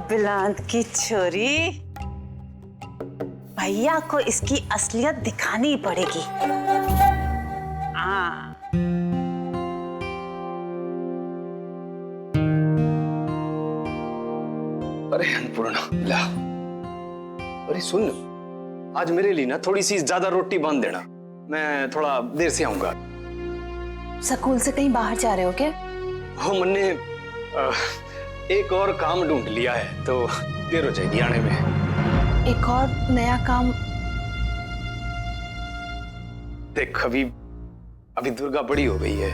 बिलांत की छोरी, भैया को इसकी असलियत दिखानी पड़ेगी। हाँ। अरे अन्नपूर्णा, ला। अरे सुन, आज मेरे लिए ना थोड़ी सी ज्यादा रोटी बांध देना, मैं थोड़ा देर से आऊंगा। स्कूल से कहीं बाहर जा रहे हो क्या? वो मैंने एक और काम ढूंढ लिया है, तो देर हो जाएगी आने में। एक और नया काम? देख, अभी दुर्गा बड़ी हो गई है,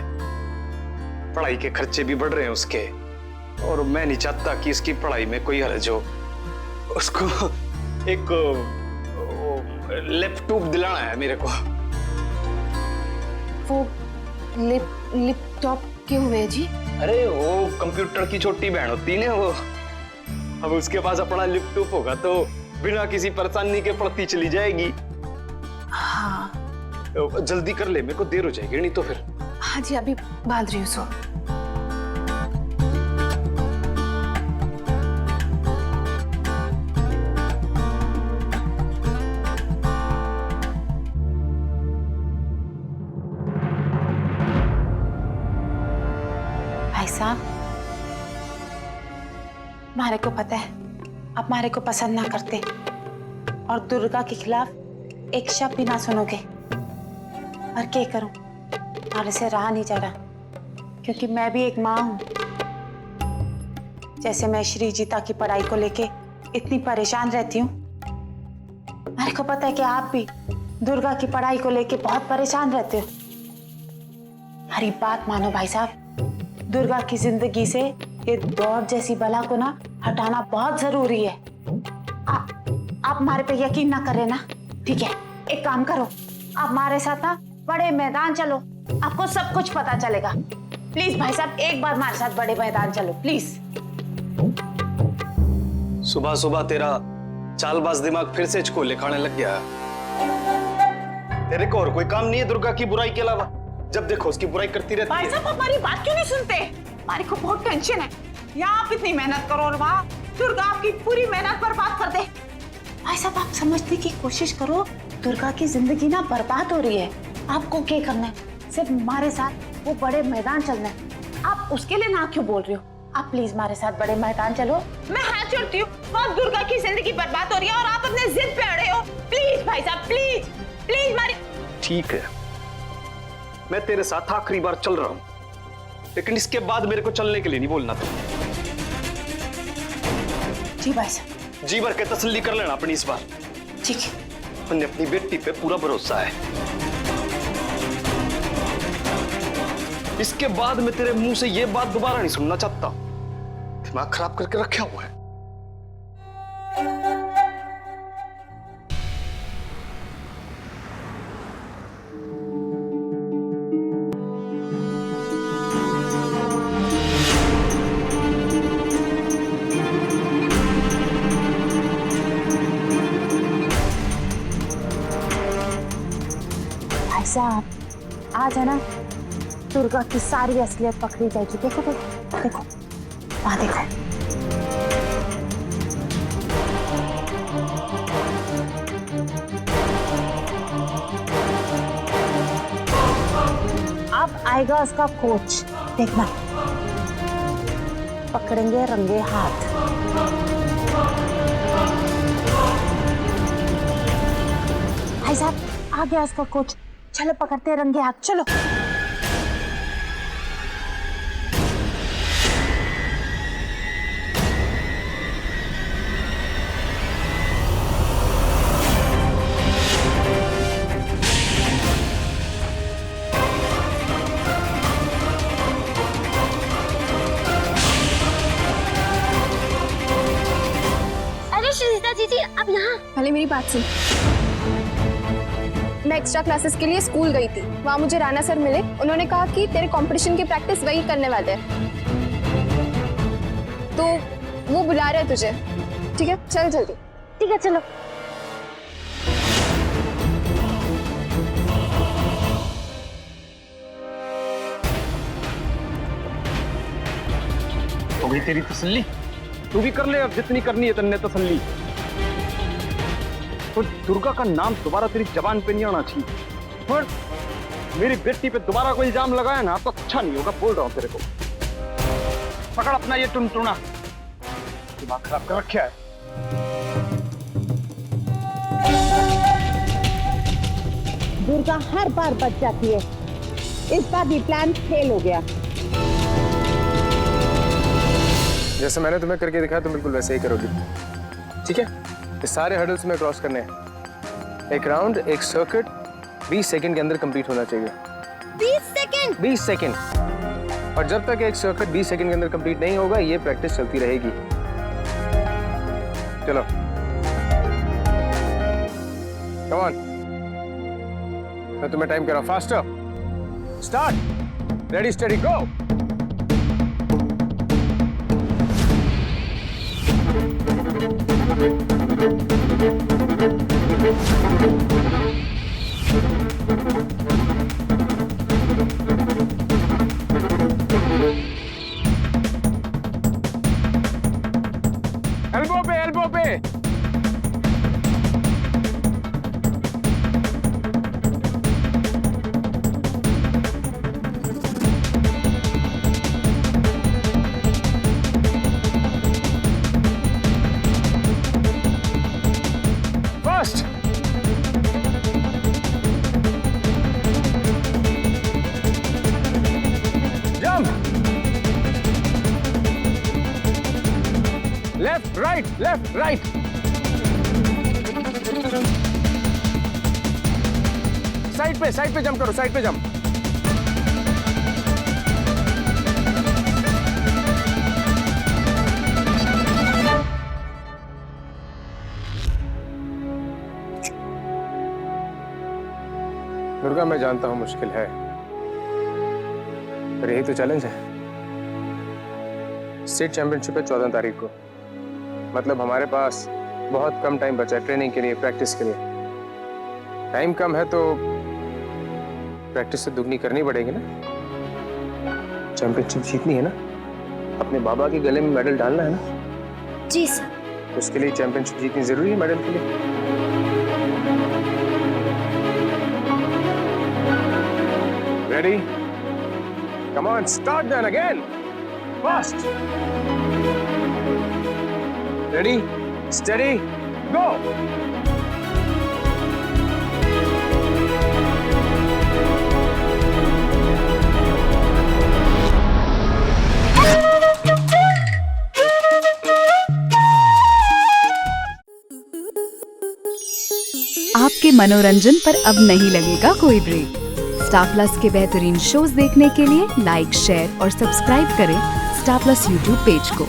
पढ़ाई के खर्चे भी बढ़ रहे हैं उसके, और मैं नहीं चाहता कि इसकी पढ़ाई में कोई हर्ज हो। उसको एक लैपटॉप दिलाना है मेरे को। वो लैपटॉप क्यों हुए जी? अरे वो कंप्यूटर की छोटी बहन होती है ना, वो अब उसके पास अपना लैपटॉप होगा तो बिना किसी परेशानी के पढ़ती चली जाएगी। हाँ। तो जल्दी कर ले, मेरे को देर हो जाएगी नहीं तो फिर। हाँ जी, अभी बांध रही हूँ। सो भाई साहब, मारे को पता है आप मारे को पसंद ना करते और दुर्गा के खिलाफ एक शब्द भी ना सुनोगे, और क्या करूं, मारे से रहा नहीं जा रहा, क्योंकि मैं भी एक माँ हूं। जैसे मैं श्रीजीता की पढ़ाई को लेके इतनी परेशान रहती हूँ, मारे को पता है कि आप भी दुर्गा की पढ़ाई को लेके बहुत परेशान रहते हो। हमारी बात मानो भाई साहब, दुर्गा की जिंदगी से ये दौड़ जैसी बला को ना हटाना बहुत जरूरी है। आप हमारे पे यकीन ना करें ना, ठीक है? एक काम करो, आप हमारे साथ ना बड़े मैदान चलो, आपको सब कुछ पता चलेगा। प्लीज भाई साहब, एक बार हमारे साथ बड़े मैदान चलो प्लीज। सुबह सुबह तेरा चालबाज दिमाग फिर से चकोले खाने लग गया। तेरे को और कोई काम नहीं है दुर्गा की बुराई के अलावा? जब देखो उसकी बुराई करती रहती है। भाई साहब, हमारी बात क्यों नहीं सुनते? हमारी को बहुत टेंशन है। यहाँ आप इतनी मेहनत करो और वहाँ दुर्गा आपकी पूरी मेहनत बर्बाद कर दे। भाई साहब, आप समझने की कोशिश करो, दुर्गा की जिंदगी ना बर्बाद हो रही है। आपको क्या करना है? सिर्फ हमारे साथ वो बड़े मैदान चलना है। आप उसके लिए ना क्यों बोल रही हो? आप प्लीज हमारे साथ बड़े मैदान चलो। मैं हाथ जोड़ती हूँ, बहुत दुर्गा की जिंदगी बर्बाद हो रही है और आप अपने जिद पे अड़े हो। प्लीज भाई साहब, प्लीज प्लीज हमारी। ठीक है, मैं तेरे साथ आखिरी बार चल रहा हूं, लेकिन इसके बाद मेरे को चलने के लिए नहीं बोलना तुम। जी भाई साहब। जी भर के तसल्ली कर लेना अपनी इस बार। ठीक है। मैंने अपनी बेटी पे पूरा भरोसा है। इसके बाद मैं तेरे मुंह से ये बात दोबारा नहीं सुनना चाहता। दिमाग खराब करके रखा हुआ है। साहब, आज है ना दुर्गा की सारी असलियत पकड़ी जाएगी। देखो देखो देखो, वहां देखो। अब आएगा उसका कोच, देखना, पकड़ेंगे रंगे हाथ। भाई साहब, आ गया उसका कोच, चलो पकड़ते हैं रंगे हाथ, चलो। अरे श्रीजीता जी, अब यहाँ। पहले मेरी बात सुन। मैं एक्स्ट्रा क्लासेस के लिए स्कूल गई थी, वहाँ मुझे राणा सर मिले। उन्होंने कहा कि तेरे कंपटीशन की प्रैक्टिस वही करने वाले हैं, तो वो बुला रहे हैं तुझे। ठीक है, चल जल्दी। ठीक है, चलो। हो गई तेरी तसल्ली? तू भी कर ले अब जितनी करनी है तन्ने तसल्ली। तो दुर्गा का नाम दोबारा तेरी जबान पे नहीं आना चाहिए। और मेरी बेटी पे दोबारा कोई इल्जाम लगाया ना तो अच्छा नहीं होगा, बोल रहा हूँ तेरे को। पकड़ अपना ये टुनटुना, दिमाग खराब कर रखा है। दुर्गा हर बार बच जाती है, इस बार भी प्लान फेल हो गया। जैसे मैंने तुम्हें करके दिखाया तुम बिल्कुल वैसे ही करोगी, ठीक है? ये सारे हर्डल्स में क्रॉस करने हैं। एक राउंड, एक सर्किट 20 सेकंड के अंदर कंप्लीट होना चाहिए। 20 सेकंड? 20 सेकंड। और जब तक एक सर्किट 20 सेकंड के अंदर कंप्लीट नहीं होगा, ये प्रैक्टिस चलती रहेगी। चलो, कम ऑन, मैं तुम्हें टाइम कर रहा हूं। फास्टर, स्टार्ट, रेडी स्टडी गो। एल्बो पे, एल्बो पे। First. Jump. Left, right, left, right. Side पे जंप करो, साइड पे जंप। दुर्गा, मैं जानता हूं मुश्किल है, पर यही तो चैलेंज है। स्टेट चैंपियनशिप है 14 तारीख को, मतलब हमारे पास बहुत कम टाइम बचा है ट्रेनिंग के लिए, प्रैक्टिस के लिए। टाइम कम है तो प्रैक्टिस तो दुगनी करनी पड़ेगी ना। चैंपियनशिप जीतनी है ना, अपने बाबा के गले में मेडल डालना है ना। जी सर। उसके लिए चैंपियनशिप जीतनी जरूरी है मेडल के लिए। Ready? Come on, start then again, fast. Ready, steady, go. आपके मनोरंजन पर अब नहीं लगेगा कोई ब्रेक। स्टार प्लस के बेहतरीन शोज देखने के लिए लाइक, शेयर और सब्सक्राइब करें स्टार प्लस यूट्यूब पेज को।